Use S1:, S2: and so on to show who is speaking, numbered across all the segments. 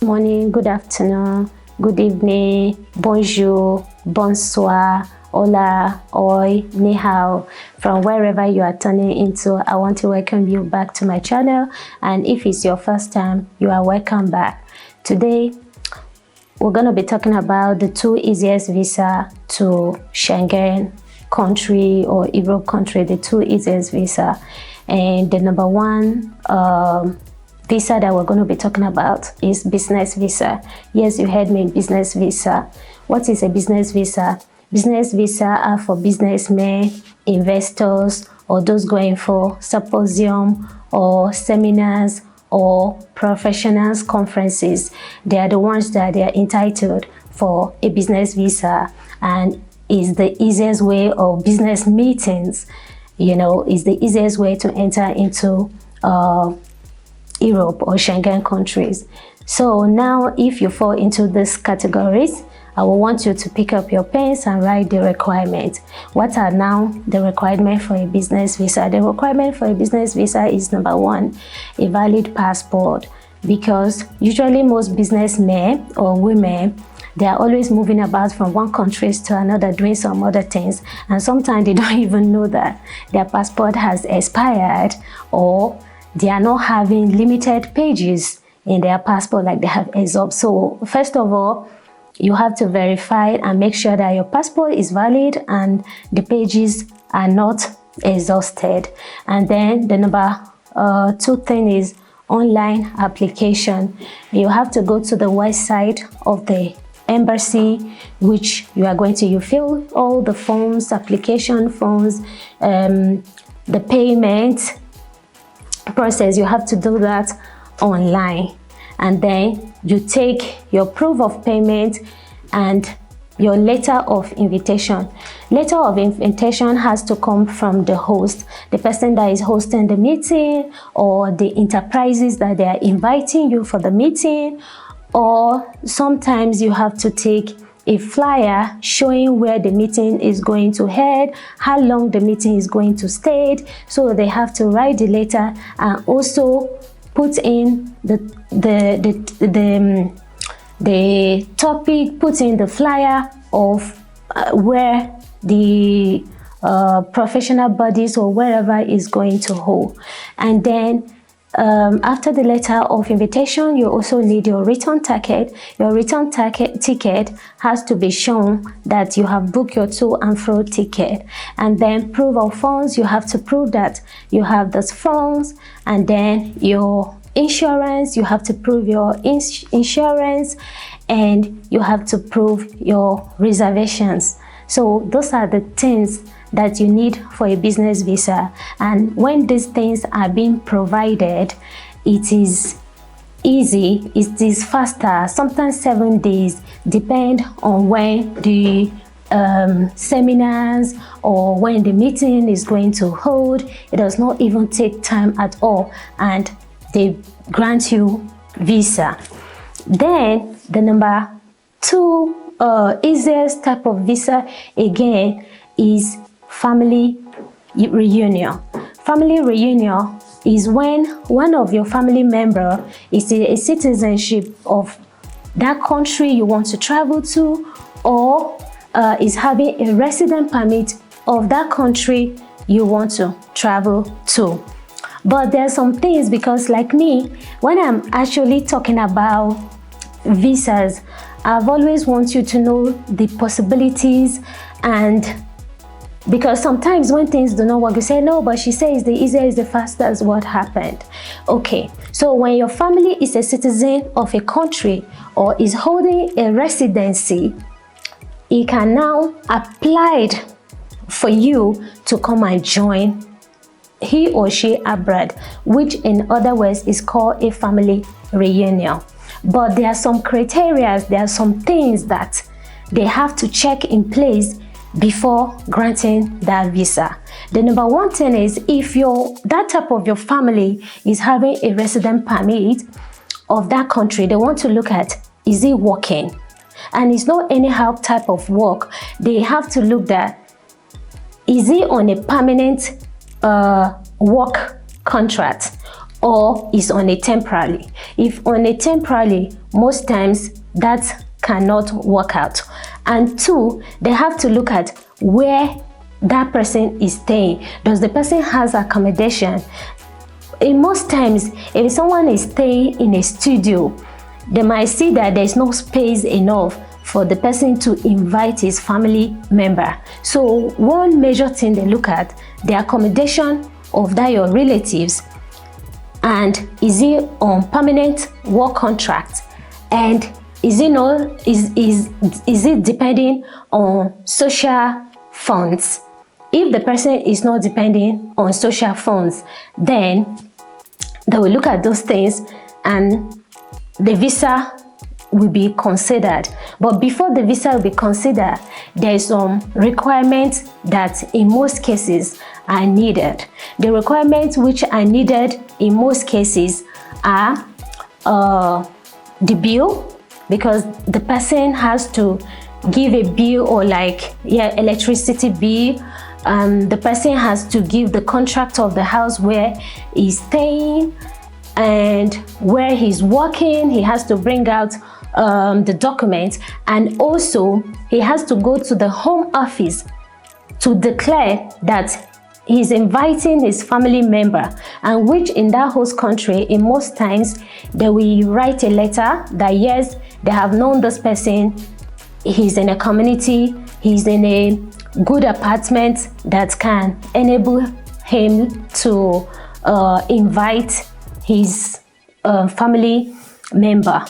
S1: morning, good afternoon, good evening, bonjour, bonsoir, hola, oi, ni hao. From wherever you are turning into, I want to welcome you back to my channel. And if it's your first time, you are welcome back. Today, we're going to be talking about the two easiest visa to Schengen country or Europe country, the two easiest visa. And the number one visa that we're going to be talking about is business visa. Yes, you heard me, business visa. What is a business visa? Business visa are for businessmen, investors, or those going for symposium or seminars or professionals conferences. They are the ones that they are entitled for a business visa, and is the easiest way of business meetings. You know, is the easiest way to enter into Europe or Schengen countries. So now, if you fall into these categories, I will want you to pick up your pens and write the requirements. What are now the requirements for a business visa? The requirement for a business visa is number one, a valid passport, because usually most businessmen or women, they are always moving about from one country to another, doing some other things, and sometimes they don't even know that their passport has expired, or they are not having limited pages in their passport like they have exhausted. So first of all, you have to verify and make sure that your passport is valid and the pages are not exhausted. And then the number two thing is online application. You have to go to the website of the embassy, which you are going to, you fill all the forms, application forms, the payment process. You have to do that online, and then you take your proof of payment and your letter of invitation. Letter of invitation has to come from the host, the person that is hosting the meeting, or the enterprises that they are inviting you for the meeting. Or sometimes you have to take a flyer showing where the meeting is going to head, how long the meeting is going to stay. So they have to write the letter and also put in the topic, put in the flyer of where the professional bodies or wherever is going to hold. And then after the letter of invitation, you also need your return ticket. Your return ticket has to be shown that you have booked your to and fro ticket. And then proof of funds, you have to prove that you have those funds. And then your insurance, you have to prove your insurance, and you have to prove your reservations. So those are the things that you need for a business visa. And when these things are being provided, it is easy, it is faster, sometimes 7 days, depend on when the seminars or when the meeting is going to hold. It does not even take time at all, and they grant you visa. Then the number two easiest type of visa again is family reunion. Family reunion is when one of your family member is a citizenship of that country you want to travel to, or is having a resident permit of that country you want to travel to. But there are some things, because like me, when I'm actually talking about visas, I've always want you to know the possibilities, and because sometimes when things do not work, you say, no, but she says the easier is the fastest. What happened? Okay, so when your family is a citizen of a country or is holding a residency, it can now apply for you to come and join he or she abroad, which in other words is called a family reunion. But there are some criteria, there are some things that they have to check in place before granting that visa. The number one thing is, if that type of your family is having a resident permit of that country, they want to look at, is it working? And it's not anyhow type of work. They have to look at, is it on a permanent work contract, or is on a temporary. If on a temporary, most times that cannot work out. And two, they have to look at where that person is staying. Does the person has accommodation? In most times, if someone is staying in a studio, they might see that there's no space enough for the person to invite his family member. So one major thing they look at, the accommodation of that your relatives, and is he on permanent work contract, and is it depending on social funds? If the person is not depending on social funds, then they will look at those things and the visa will be considered. But before the visa will be considered, there is some requirements that in most cases are needed. The requirements which are needed in most cases are the bill, because the person has to give a bill, or like electricity bill. The person has to give the contract of the house where he's staying and where he's working. He has to bring out the documents, and also he has to go to the home office to declare that he's inviting his family member, and which in that host country, in most times, they will write a letter that yes, they have known this person, he's in a community, he's in a good apartment that can enable him to invite his family member.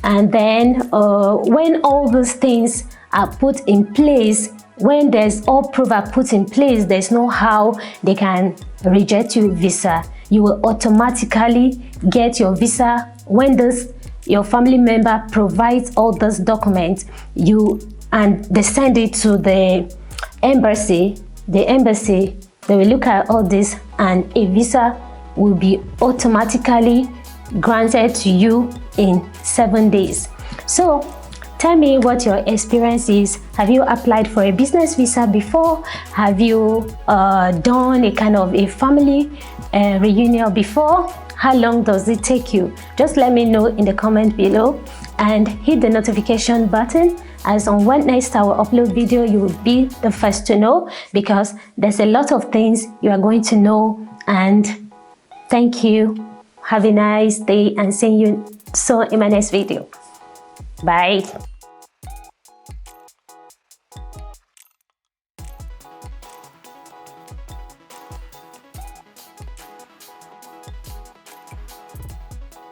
S1: And then when all those things are put in place, when there's all proof are put in place, there's no how they can reject your visa. You will automatically get your visa when your family member provides all those documents. And they send it to the embassy. The embassy, they will look at all this, and a visa will be automatically granted to you in 7 days. So tell me what your experience is. Have you applied for a business visa before? Have you done a kind of a family reunion before? How long does it take you? Just let me know in the comment below, and hit the notification button, as on when next I will upload video, you will be the first to know, because there's a lot of things you are going to know. And thank you. Have a nice day, and see you soon in my next video. Bye.